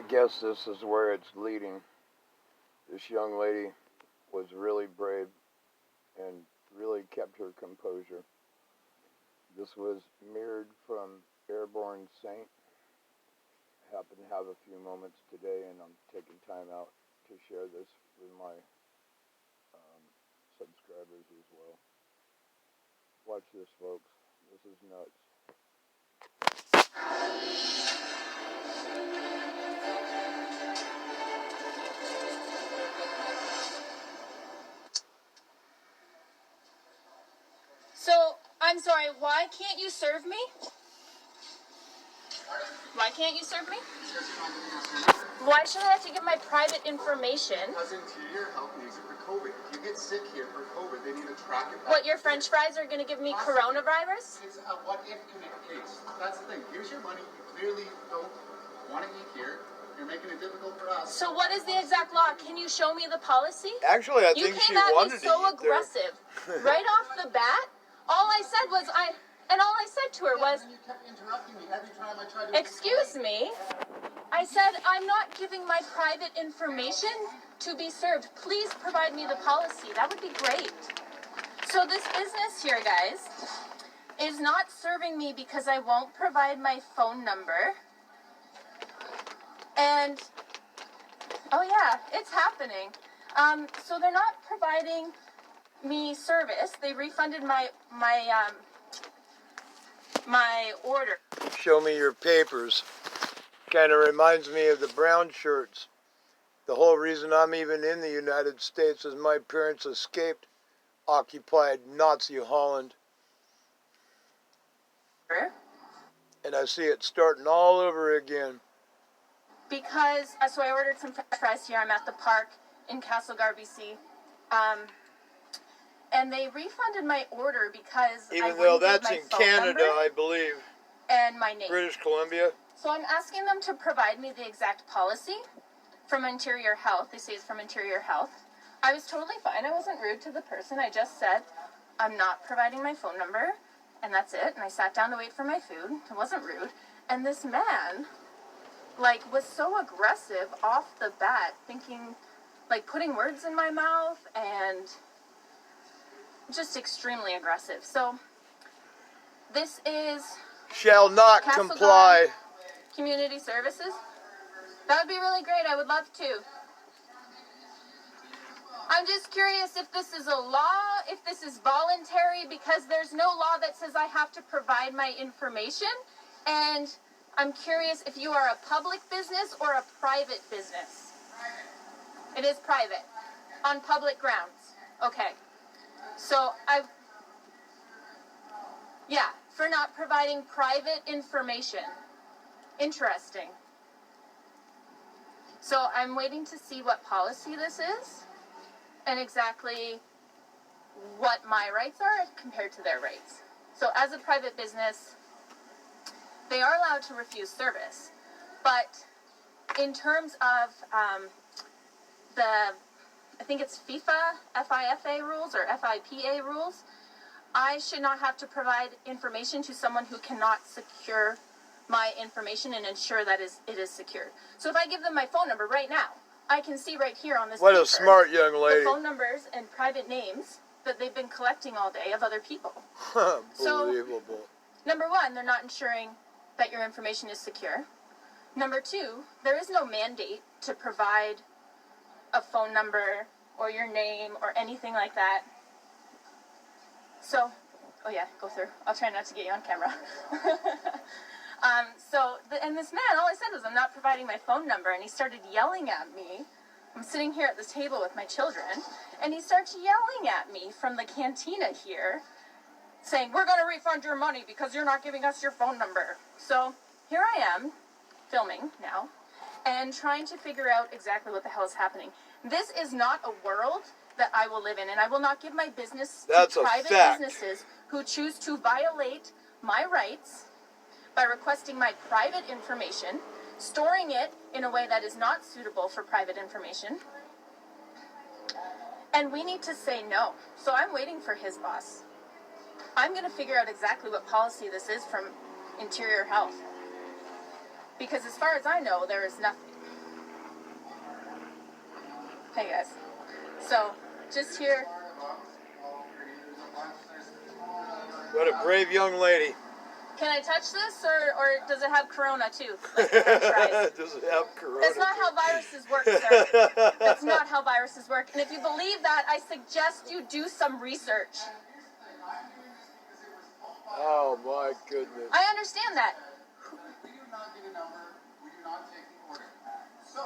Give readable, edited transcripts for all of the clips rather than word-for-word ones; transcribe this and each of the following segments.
guess this is where it's leading. This young lady was really brave and really kept her composure. This was mirrored from Airborne Saint. I happen to have a few moments today, and I'm taking time out to share this with my subscribers as well. Watch this, folks. This is nuts. So, I'm sorry, why can't you serve me? Why can't you serve me? Why should I have to give my private information? Because Interior Health needs it for COVID. If you get sick here for COVID, they need to track it back. What, your french fries are going to give me coronavirus? It's a what-if case. That's the thing. Here's your money. You clearly don't want to eat here. You're making it difficult for us. So what is the exact law? Can you show me the policy? Actually, I think she wanted to eat there. You came at me so aggressive. Right off the bat, all I said was all I said to her was, you kept interrupting me every time I tried to... Excuse me. I said, I'm not giving my private information to be served. Please provide me the policy. That would be great. So this business here, guys, is not serving me because I won't provide my phone number. And, oh yeah, it's happening. So they're not providing me service. They refunded my order. Show me your papers. Kind of reminds me of the brown shirts. The whole reason I'm even in the United States is my parents escaped occupied Nazi Holland. And I see it starting all over again. Because, so I ordered some french fries here. I'm at the park in Castlegar, BC. And they refunded my order because even though that's in Canada, I believe. And my name. British Columbia. So I'm asking them to provide me the exact policy from Interior Health. They say it's from Interior Health. I was totally fine. I wasn't rude to the person. I just said, I'm not providing my phone number, and that's it. And I sat down to wait for my food. I wasn't rude. And this man, was so aggressive off the bat, thinking, putting words in my mouth, and just extremely aggressive. So, this is... Shall not comply. Community Services. That would be really great. I would love to. I'm just curious if this is a law, if this is voluntary, because there's no law that says I have to provide my information. And I'm curious if you are a public business or a private business. It is private. On public grounds. Okay. So for not providing private information. Interesting. So I'm waiting to see what policy this is and exactly what my rights are compared to their rights. So as a private business, they are allowed to refuse service. But in terms of I think it's FIFA rules or FIPA rules, I should not have to provide information to someone who cannot secure my information and ensure that it is secured. So if I give them my phone number right now, I can see right here on this What paper, a smart young lady. the phone numbers and private names that they've been collecting all day of other people. Unbelievable. So, number one, they're not ensuring that your information is secure. Number two, there is no mandate to provide a phone number or your name or anything like that. So, go through. I'll try not to get you on camera. And this man, all I said was, I'm not providing my phone number, and he started yelling at me. I'm sitting here at the table with my children, and he starts yelling at me from the cantina here, saying, we're going to refund your money because you're not giving us your phone number. So, here I am, filming now, and trying to figure out exactly what the hell is happening. This is not a world that I will live in, and I will not give my business to private businesses who choose to violate my rights by requesting my private information, storing it in a way that is not suitable for private information, and we need to say no. So I'm waiting for his boss. I'm going to figure out exactly what policy this is from Interior Health, because as far as I know, there is nothing. Hey guys. So, just here. What a brave young lady. Can I touch this, or does it have corona too? Like the French fries? Does it have corona? That's not how viruses work, sir. That's not how viruses work. And if you believe that, I suggest you do some research. Oh my goodness. I understand that. We do not get a number. We do not take the order. So,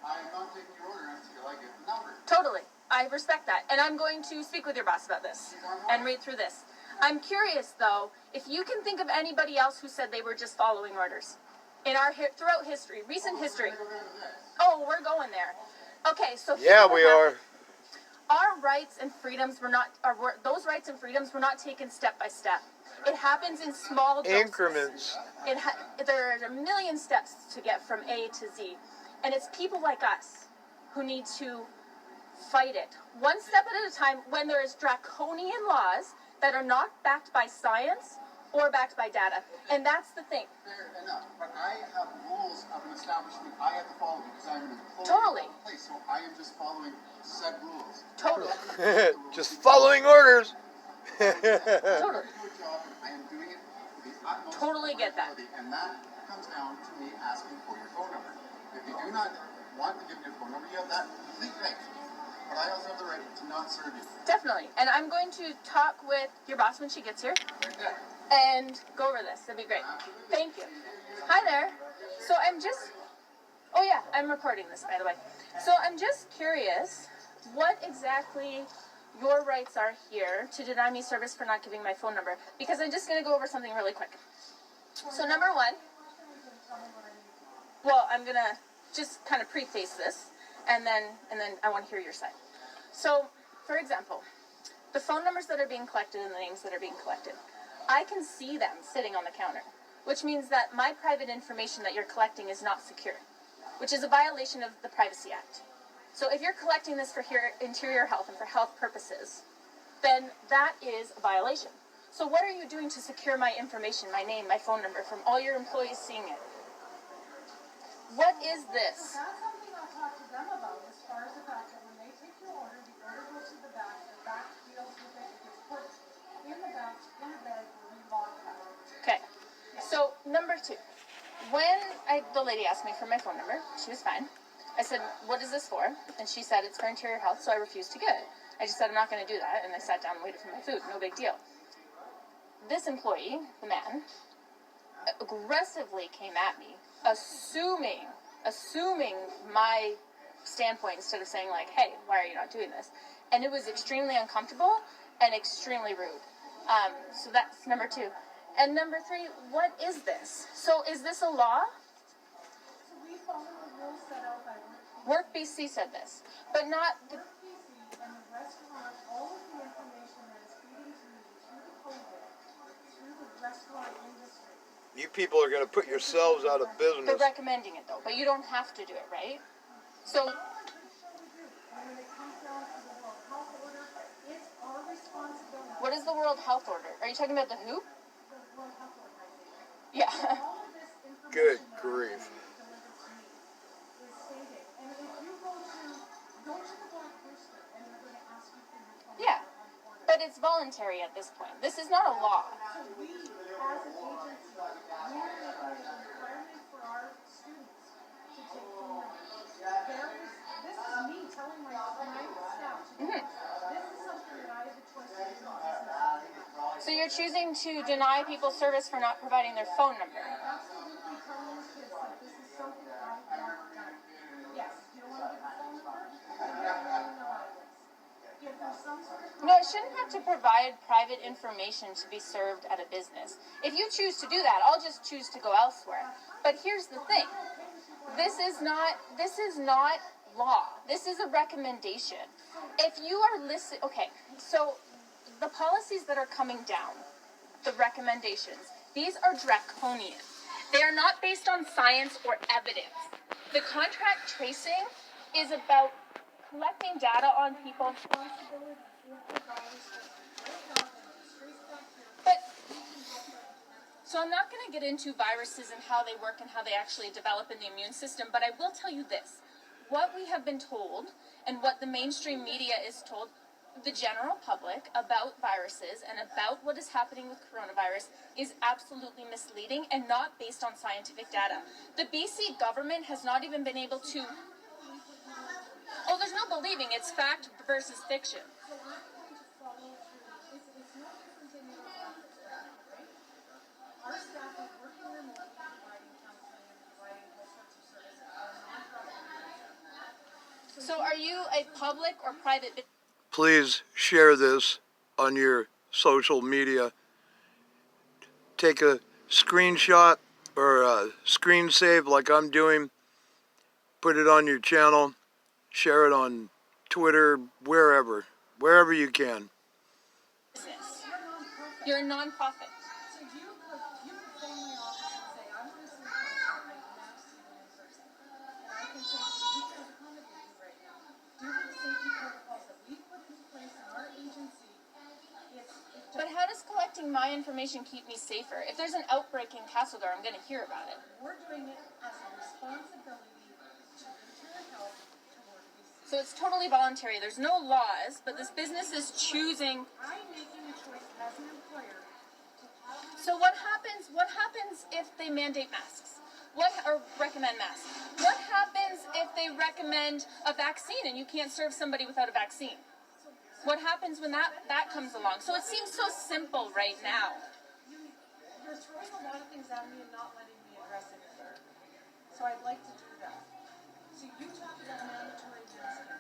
I am not taking your order until I get the number. Totally. I respect that. And I'm going to speak with your boss about this and read through this. I'm curious, though, if you can think of anybody else who said they were just following orders. In our throughout history, recent history. Oh, we're going there. Okay, so Yeah, we are. Our rights and freedoms those rights and freedoms were not taken step by step. It happens in small doses. Increments. There are a million steps to get from A to Z. And it's people like us who need to fight it one step at a time when there is draconian laws that are not backed by science or backed by data. And that's the thing. Fair enough, but I have rules of an establishment I have to follow because I'm an employee Totally. of the place, so I am just following said rules. Totally. Just following orders. Totally. I do a job and I am doing it to the utmost Totally get that. ability, and that comes down to me asking for your phone number. If you do not want to give me your phone number, you have that complete right. But I also have the right to not serve you. Definitely. And I'm going to talk with your boss when she gets here Right there. and go over this. That'd be great. Thank you. Hi there. So oh yeah, I'm recording this, by the way. So I'm just curious what exactly your rights are here to deny me service for not giving my phone number. Because I'm just going to go over something really quick. So number one, well, I'm going to just kind of preface this, and then I want to hear your side. So, for example, the phone numbers that are being collected and the names that are being collected, I can see them sitting on the counter, which means that my private information that you're collecting is not secure, which is a violation of the Privacy Act. So if you're collecting this for interior health and for health purposes, then that is a violation. So what are you doing to secure my information, my name, my phone number, from all your employees seeing it? What is this? That's something I'll talk to them about as far as the fact that when they take your order, the order goes to the back deals with it, it gets put in the back, in the bag, where we lock that. Okay, so number two, when the lady asked me for my phone number, she was fine. I said, what is this for? And she said, it's for interior health, so I refused to get it. I just said, I'm not going to do that, and I sat down and waited for my food, no big deal. This employee, the man, aggressively came at me, assuming my standpoint instead of saying like, hey, why are you not doing this? And it was extremely uncomfortable and extremely rude. So that's number two. And number three, what is this? So is this a law? So we follow the rules set out by Work BC said this, but not the, WorkBC and the restaurant, all of the information that is feeding to me through the COVID, through the restaurant industry. You people are going to put yourselves out of they're business. recommending it though, but you don't have to do it, right? So I'm pretty sure we do. And when it comes down to the World Health Order, it's our responsibility. what is the World Health Order? Are you talking about the WHO? The World Health Organization. Yeah. All of this information Good that grief. delivered to me is stated. And if you go to the Black Rooster and they're going to ask you for your phone Yeah. number on the order. But it's voluntary at this point. This is not a law. So we, as an agency, we are making it a requirement for our students to take phone numbers. This is me telling my staff to do this. This is something that I have the choice to do. So you're choosing to deny people service for not providing their phone number. Absolutely telling the kids that this is something that I want done. Yes, you don't want to give a phone number? Then you're on the list. If there's some sort of No, it shouldn't have to provide private information to be served at a business. If you choose to do that, I'll just choose to go elsewhere. But here's the thing. This is not law. This is a recommendation. If you are okay, so the policies that are coming down, the recommendations, these are draconian. They are not based on science or evidence. The contract tracing is about collecting data on people. But so I'm not going to get into viruses and how they work and how they actually develop in the immune system, but I will tell you this. what we have been told and what the mainstream media is told the general public about viruses and about what is happening with coronavirus is absolutely misleading and not based on scientific data. The BC government has not even been able to... Oh, there's no believing. It's fact versus fiction. So I'm going to follow through. It's no different than your office, right? Our staff is working remotely, providing counseling and providing all sorts of services. So are you a public or private business? Please share this on your social media. Take a screenshot or a screen save like I'm doing. Put it on your channel. Share it on Twitter, wherever you can. You're a nonprofit. So you could phone my office and say, I want to see counseling, I've never seen it in person. And I can say to you, we can't accommodate you right now. Due to the safety protocols that we put into place in our agency, But how does collecting my information keep me safer? If there's an outbreak in Castlegar, I'm going to hear about it. we're doing it as a responsibility to internal health toward these. So it's totally voluntary. There's no laws, but this business is choosing. I'm making a choice as an employer. So what happens if they mandate masks? Or recommend masks? What happens if they recommend a vaccine and you can't serve somebody without a vaccine? What happens when that comes along? So it seems so simple right now. You're throwing a lot of things at me and not letting me address it further. So I'd like to do that. So you talk about mandatory masking.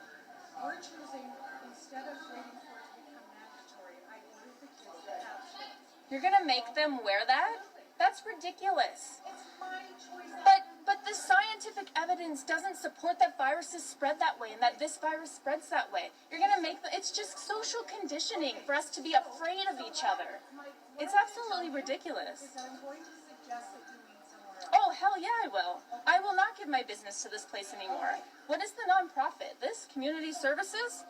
We're choosing, instead of waiting for it to become mandatory, I ordered the kids to have shirts. You're going to make them wear that? That's ridiculous. It's my choice. But the scientific evidence doesn't support that viruses spread that way and that this virus spreads that way. You're going to make it's just social conditioning for us to be afraid of each other. It's absolutely ridiculous. I'm going to suggest that you meet somewhere else. Oh, hell yeah, I will. I will not give my business to this place anymore. What is the nonprofit? This? Community services?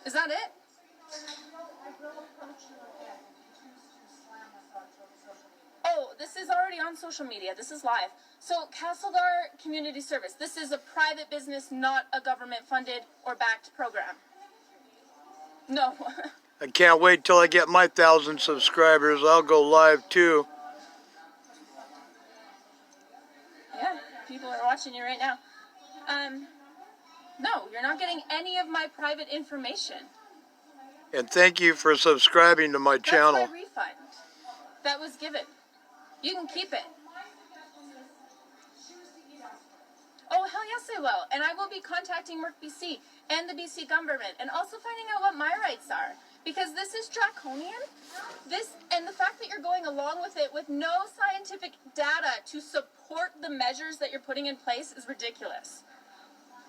Is that it? I will approach you again if you choose to slam us on social media. Oh, this is already on social media. This is live. So, Castlegar Community Service. This is a private business, not a government-funded or backed program. No. I can't wait till I get my 1,000 subscribers. I'll go live too. Yeah, people are watching you right now. No, you're not getting any of my private information. And thank you for subscribing to my channel. That's my refund that was given. You can keep it. Oh, hell yes I will. And I will be contacting Work BC and the BC government and also finding out what my rights are. Because this is draconian. And the fact that you're going along with it with no scientific data to support the measures that you're putting in place is ridiculous.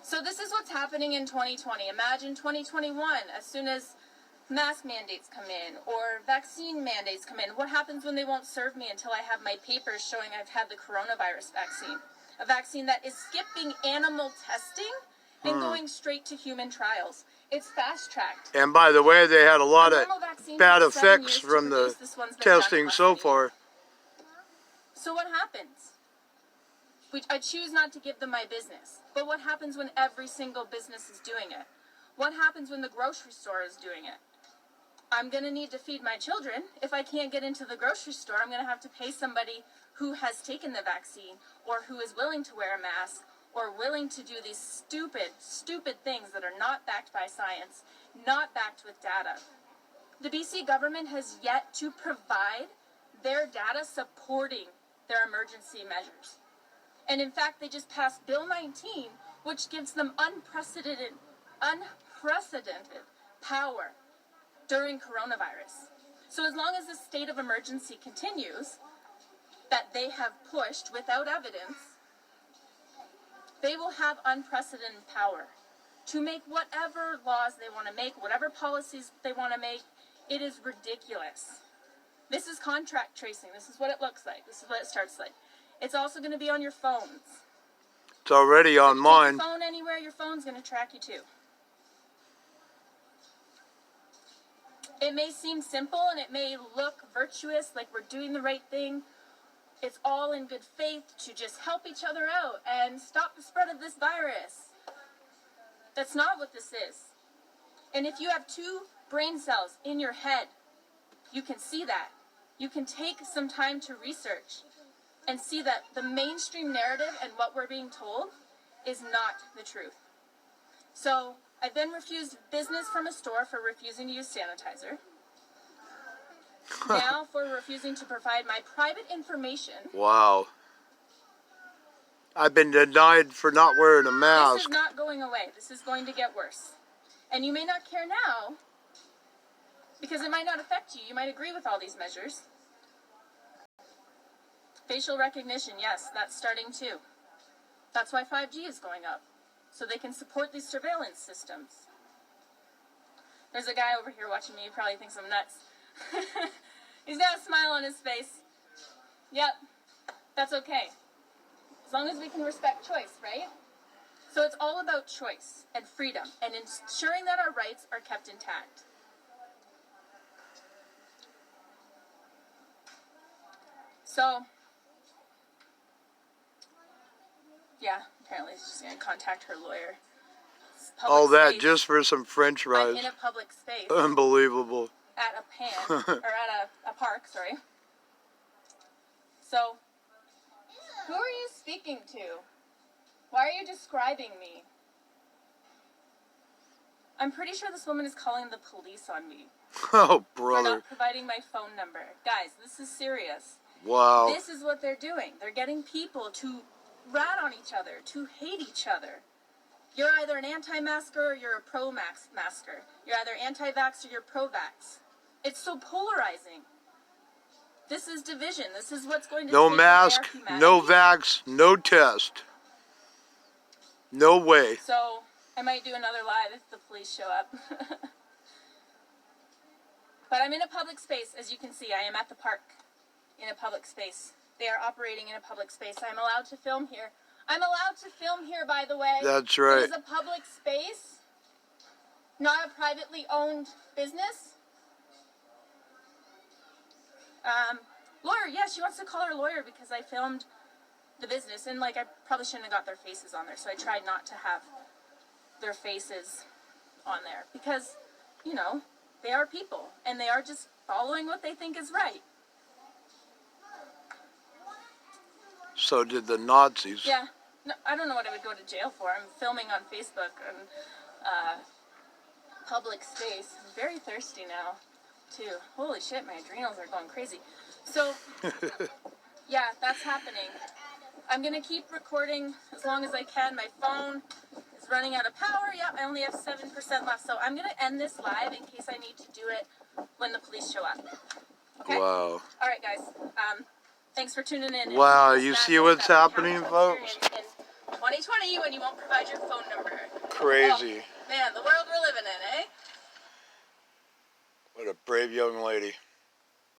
So this is what's happening in 2020. Imagine 2021, as soon as mask mandates come in or vaccine mandates come in. What happens when they won't serve me until I have my papers showing I've had the coronavirus vaccine? A vaccine that is skipping animal testing and going straight to human trials. It's fast-tracked. And by the way, they had a lot of bad takes 7 effects years to from the produce. This one's been done in testing less so than a year. far. So what happens? I choose not to give them my business. But what happens when every single business is doing it? What happens when the grocery store is doing it? I'm going to need to feed my children. If I can't get into the grocery store, I'm going to have to pay somebody who has taken the vaccine or who is willing to wear a mask or willing to do these stupid things that are not backed by science, not backed with data. The BC government has yet to provide their data supporting their emergency measures. And in fact, they just passed Bill 19, which gives them unprecedented power during coronavirus. So as long as the state of emergency continues, that they have pushed without evidence, they will have unprecedented power to make whatever laws they want to make, whatever policies they want to make. It is ridiculous. This is contract tracing. This is what it looks like. This is what it starts like. It's also going to be on your phones. It's already on mine. Take your phone anywhere, your phone's going to track you too. It may seem simple and it may look virtuous, like we're doing the right thing. It's all in good faith to just help each other out and stop the spread of this virus. That's not what this is. And if you have 2 brain cells in your head, you can see that. You can take some time to research and see that the mainstream narrative and what we're being told is not the truth. So I've been refused business from a store for refusing to use sanitizer. Now for refusing to provide my private information. Wow. I've been denied for not wearing a This mask. is not going away. This is going to get worse. And you may not care now because it might not affect you. You might agree with all these measures. Facial recognition, yes, that's starting too. That's why 5G is going up, so they can support these surveillance systems. There's a guy over here watching me who probably thinks I'm nuts. He's got a smile on his face. Yep, that's okay. As long as we can respect choice, right? So it's all about choice and freedom and ensuring that our rights are kept intact. So, yeah, apparently she's going to contact her lawyer. All that Space. just for some french I'm fries. in a public space. Unbelievable. At a pan, or at a park, sorry. So, who are you speaking to? Why are you describing me? I'm pretty sure this woman is calling the police on me. Oh, For brother. not providing my phone number. Guys, this is serious. Wow. This is what they're doing. They're getting people to rat on each other, to hate each other. You're either an anti-masker or you're a pro-masker. You're either anti-vax or you're pro-vax. It's so polarizing. This is division. This is what's going to No take mask, away our no humanity. vax, no test. No way. So, I might do another live if the police show up. But I'm in a public space, as you can see. I am at the park in a public space. They are operating in a public space. I'm allowed to film here. I'm allowed to film here, by the way. That's right. It is a public space, not a privately owned business. Lawyer, yeah, she wants to call her lawyer because I filmed the business. And, like, I probably shouldn't have got their faces on there. So I tried not to have their faces on there. Because, you know, they are people. And they are just following what they think is right. So did the Nazis. Yeah. No, I don't know what I would go to jail for. I'm filming on Facebook and public space. I'm very thirsty now, too. Holy shit, my adrenals are going crazy. So, yeah, that's happening. I'm going to keep recording as long as I can. My phone is running out of power. Yep, I only have 7% left. So I'm going to end this live in case I need to do it when the police show up. Okay? Wow. All right, guys. Thanks for tuning in. Wow, you see what's happening, folks? In 2020 when you won't provide your phone number. Crazy. Oh, man, the world we're living in, eh? What a brave young lady.